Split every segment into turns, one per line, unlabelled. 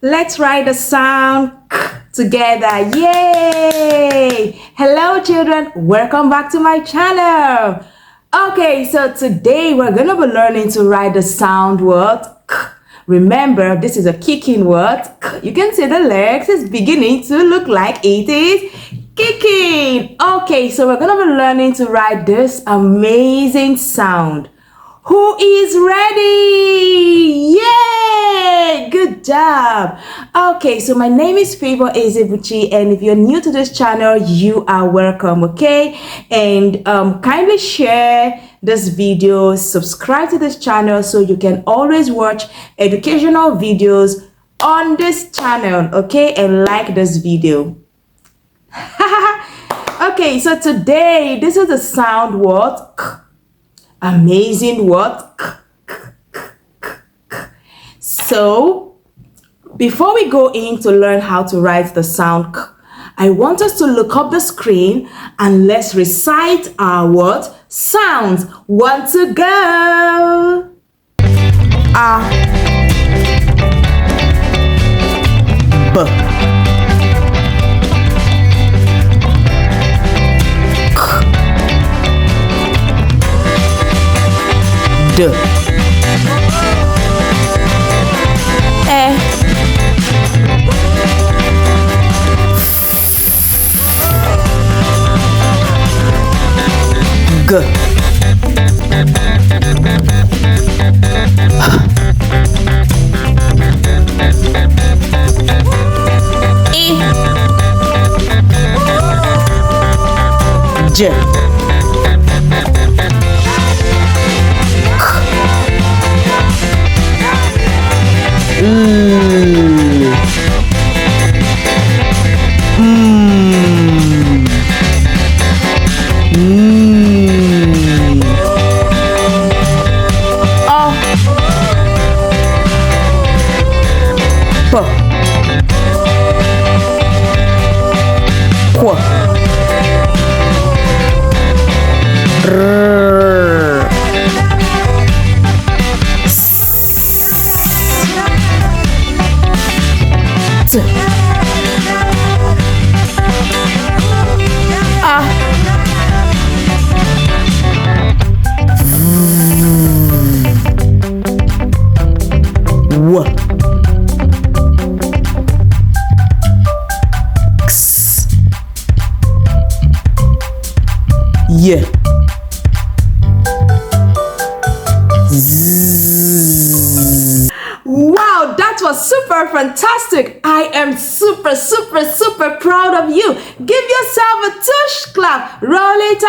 Let's write the sound k together. Yay! Hello children, welcome back to my channel. Okay, so today we're gonna be learning to write the sound word k. Remember, this is a kicking word. K. You can see the legs is beginning to look like it is kicking. Okay, so we're gonna be learning to write this amazing sound. Who is ready? Yay! Good job. Okay, so my name is Ezebuchi, and if you're new to this channel, you are welcome, okay? And kindly share this video, subscribe to this channel so you can always watch educational videos on this channel, okay? And like this video. Okay, so today, this is the sound word k. Amazing word. So before we go in to learn how to write the sound k, I want us to look up the screen and let's recite our word sounds. Want to go? A, B, D, E, G, H, I, J, yeah. Wow, that was super fantastic. I am super proud of you. Give yourself a tush clap. Roll it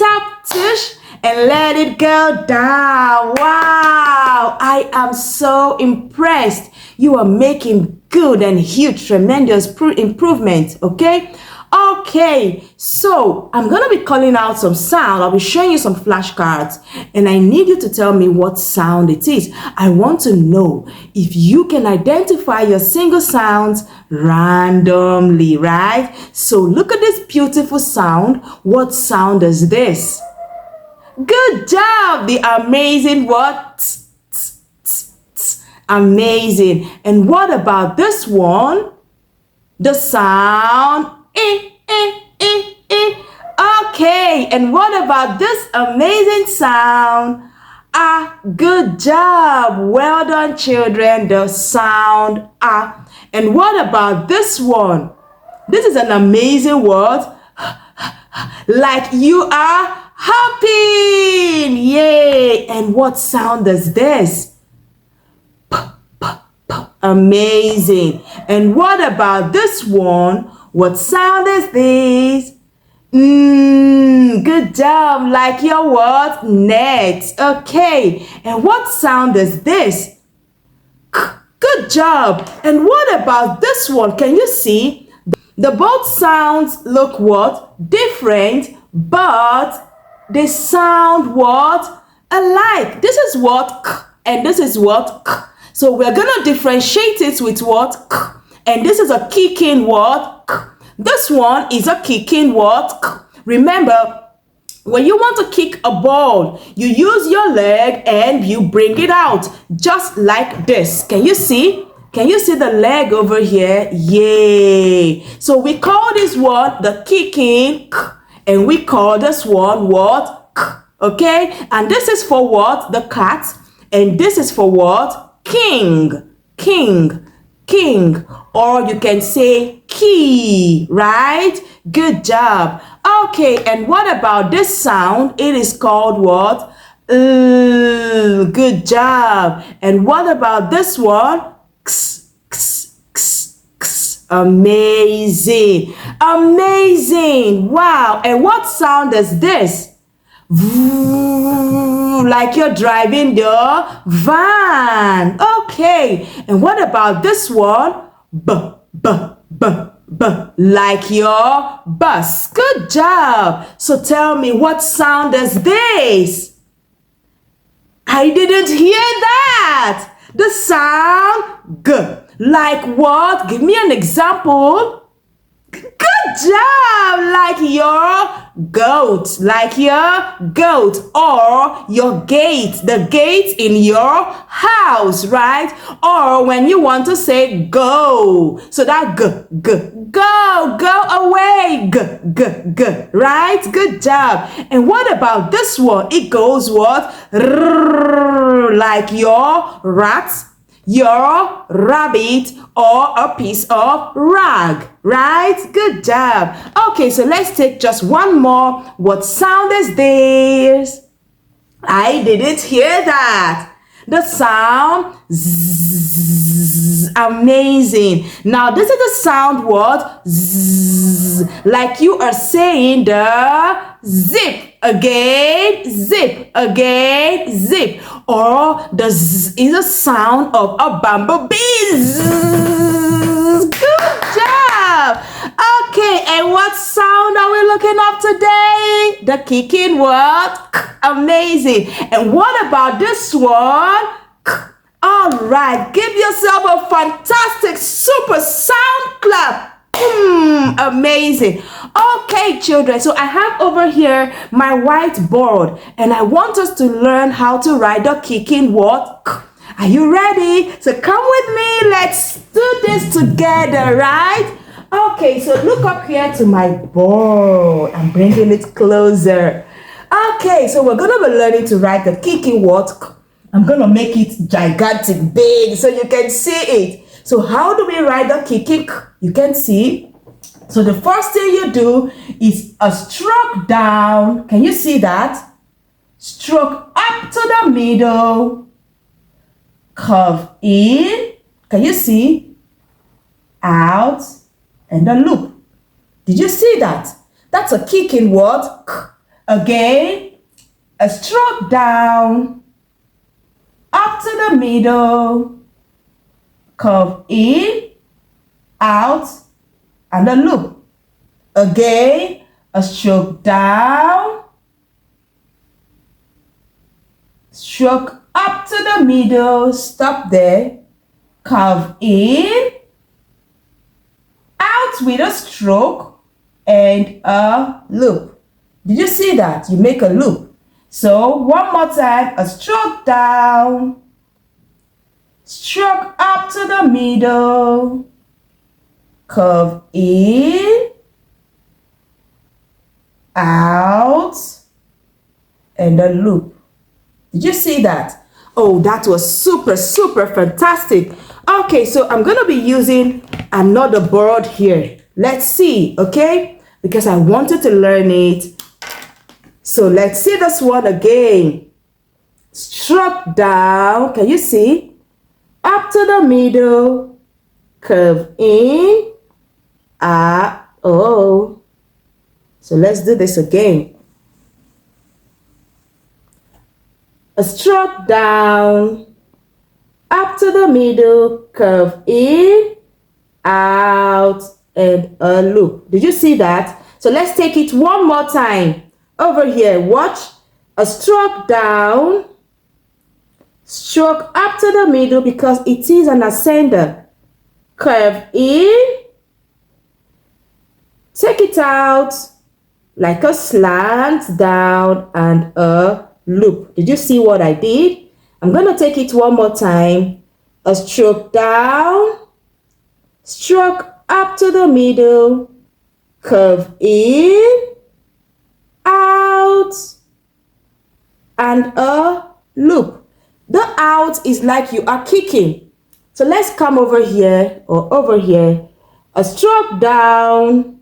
up, tush, and let it go down. Wow, I am so impressed. You are making good and huge, tremendous improvement, okay? Okay, so I'm gonna be calling out some sound. I'll be showing you some flashcards, and I need you to tell me what sound it is. I want to know if you can identify your single sounds randomly, right? So look at this beautiful sound. What sound is this? Good job! The amazing what? Tss, tss, tss, tss. Amazing. And what about this one? The sound Okay, and what about this amazing sound? Ah, good job. Well done, children. The sound ah. And what about this one? This is an amazing word. Like you are happy. Yay. And what sound is this? Amazing. And what about this one? What sound is this? Good job. Like your word, next. Okay. And what sound is this? Good job. And what about this one? Can you see? The both sounds look what? Different, but they sound what? Alike. This is what k, and this is what k. So we're gonna differentiate it with what k. And this is a kicking word k. This one is a kicking word k. Remember, when you want to kick a ball, you use your leg and you bring it out just like this. Can you see? Can you see the leg over here? Yay. So we call this one the kicking, and we call this one what? Okay, and this is for what? The cat, and this is for what? King, king, king, or you can say key, right? Good job. Okay, and what about this sound? It is called what? Good job. And what about this one? X, x, x, x. Amazing, amazing. Wow. And what sound is this? Like you're driving the van. Okay. And what about this one? B, b, b, b, like your bus. Good job. So tell me, what sound is this? I didn't hear that. The sound G. Like what? Give me an example. Good job. Like your goat. Like your goat. Or your gate. The gate in your house, right? Or when you want to say go. So that G, G. Go away. G, G, G. Right? Good job. And what about this one? It goes what? Like your rat, your rabbit, or a piece of rag, right? Good job. Okay, so let's take just one more. What sound is this? I didn't hear that. The sound zzz. Amazing. Now this is the sound what? Zzz. Like you are saying the zip. Again, zip, again, zip. Or the z is a sound of a bumblebee. Zzz. Good job. Okay, and what sound are we looking up today? The kicking what? Amazing. And what about this one? All right, give yourself a fantastic super sound clap. Amazing. Okay, children, so I have over here my whiteboard, and I want us to learn how to write the kicking word. Are you ready? So come with me. Let's do this together, right? Okay, so look up here to my board. I'm bringing it closer. Okay, so we're going to be learning to write the kicking word. I'm going to make it gigantic, big, so you can see it. So how do we write the kicking? You can see. So the first thing you do is a stroke down. Can you see that? Stroke up to the middle. Curve in. Can you see? Out. And a loop. Did you see that? That's a kicking word. Again, a stroke down. Up to the middle. Curve in, out, and a loop. Again, a stroke down, stroke up to the middle, stop there, curve in, out with a stroke, and a loop. Did you see that? You make a loop. So one more time, a stroke down, stroke up to the middle, curve in, out, and a loop. Did you see that? Oh, that was super fantastic. Okay, so I'm going to be using another board here. Let's see, okay? Because I wanted to learn it. So let's see this one again. Stroke down. Can you see? Up to the middle. Curve in. Oh. So let's do this again. A stroke down. Up to the middle. Curve in. Out. And a loop. Did you see that? So let's take it one more time. Over here, watch. A stroke down, stroke up to the middle because it is an ascender. Curve in, take it out like a slant down and a loop. Did you see what I did? I'm going to take it one more time. A stroke down, stroke up to the middle, curve in, out, and a loop. The out is like you are kicking. So let's come over here or over here. A stroke down,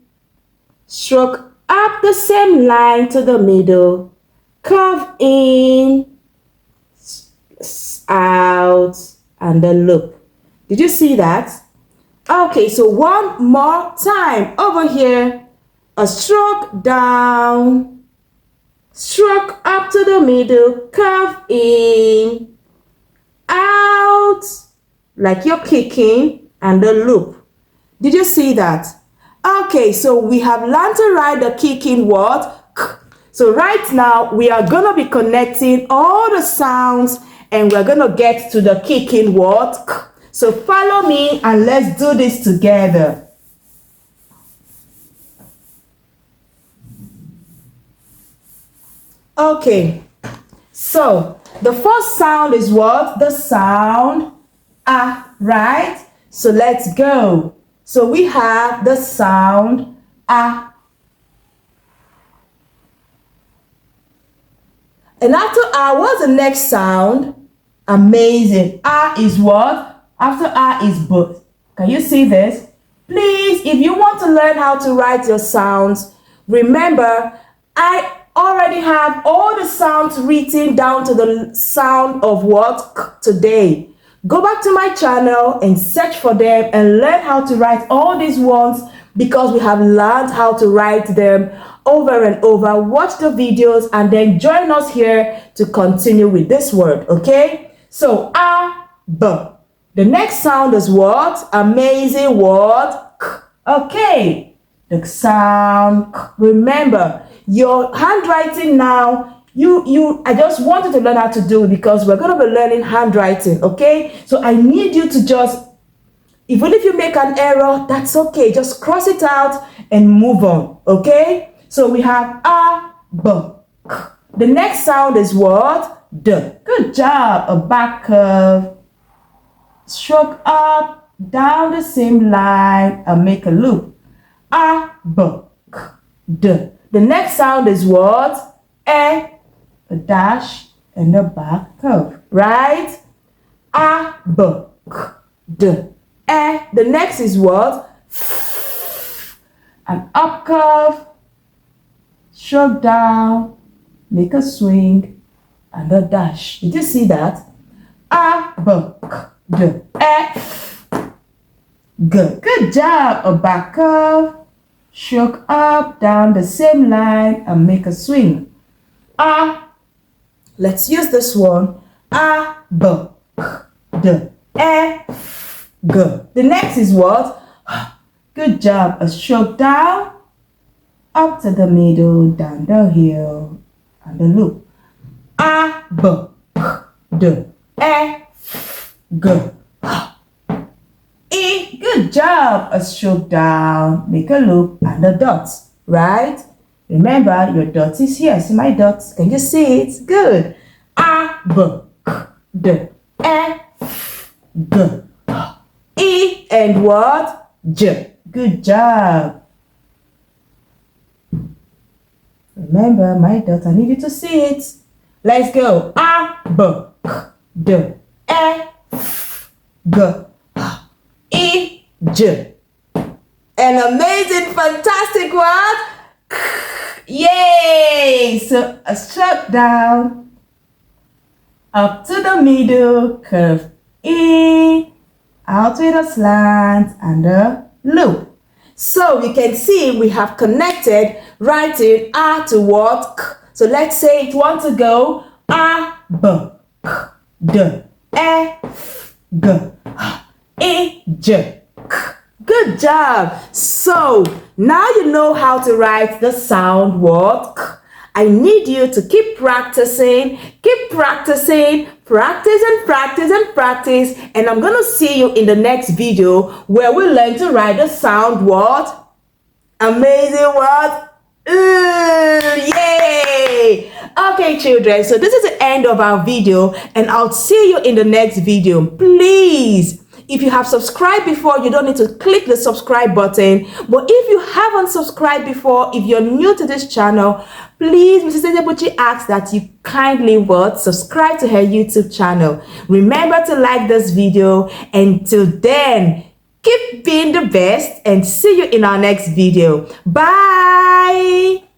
stroke up the same line to the middle, curve in, out, and then loop. Did you see that? Okay, so one more time over here. A stroke down, stroke up to the middle, curve in, out, like you're kicking, and the loop. Did you see that? Okay, so we have learned to write the kicking word. So right now, we are going to be connecting all the sounds and we're going to get to the kicking word. So follow me and let's do this together. Okay, so the first sound is what? The sound A, right? So let's go. So we have the sound A. And after A, what's the next sound? Amazing. A is what? After A is B. Can you see this? Please, if you want to learn how to write your sounds, remember, I already have all the sounds written down to the sound of what? K today. Go back to my channel and search for them and learn how to write all these ones because we have learned how to write them over and over. Watch the videos and then join us here to continue with this word, okay? So, A, B. The next sound is what? Amazing word. K. Okay. The sound K. Remember, your handwriting now, I just wanted to learn how to do it because we're going to be learning handwriting, okay? So I need you to just, even if you make an error, that's okay. Just cross it out and move on, okay? So we have A, B, K. The next sound is what? D. Good job. A back curve. Stroke up, down the same line and make a loop. A, B, K, D. The next sound is what? E. A dash and a back curve, right? A, B, K, D, E. The next is what? An up curve, stroke down, make a swing, and a dash. Did you see that? A, B, K, D, E. Good. Good job. A back curve, stroke up, down the same line, and make a swing. A. Let's use this one. A, B, K, D, E, G. The next is what? Good job. A stroke down, up to the middle, down the hill, and the loop. A, B, K, D, E, G. E. Good job. A stroke down, make a loop, and a dot, right? Remember, your dot is here. See my dots? Can you see it? Good. A, B, K, D, E, G. E and what? J. Good job. Remember, my dot, I need you to see it. Let's go. A, B, K, D, E, G. E, J. An amazing, fantastic word. Yay! So a stroke down, up to the middle, curve in, out with a slant and a loop. So you can see we have connected writing A to what? K. So let's say it wants to go A, B, K, D, E, G, E, J. Good job. So now you know how to write the sound word. I need you to keep practicing, practice and practice and practice. And I'm going to see you in the next video where we learn to write the sound word. Amazing word. Yay! Okay, children, so this is the end of our video, and I'll see you in the next video. Please, if you have subscribed before, you don't need to click the subscribe button. But if you haven't subscribed before, if you're new to this channel, please, Mrs. Ezebuchi asks that you kindly subscribe to her YouTube channel. Remember to like this video. Until then, keep being the best and see you in our next video. Bye!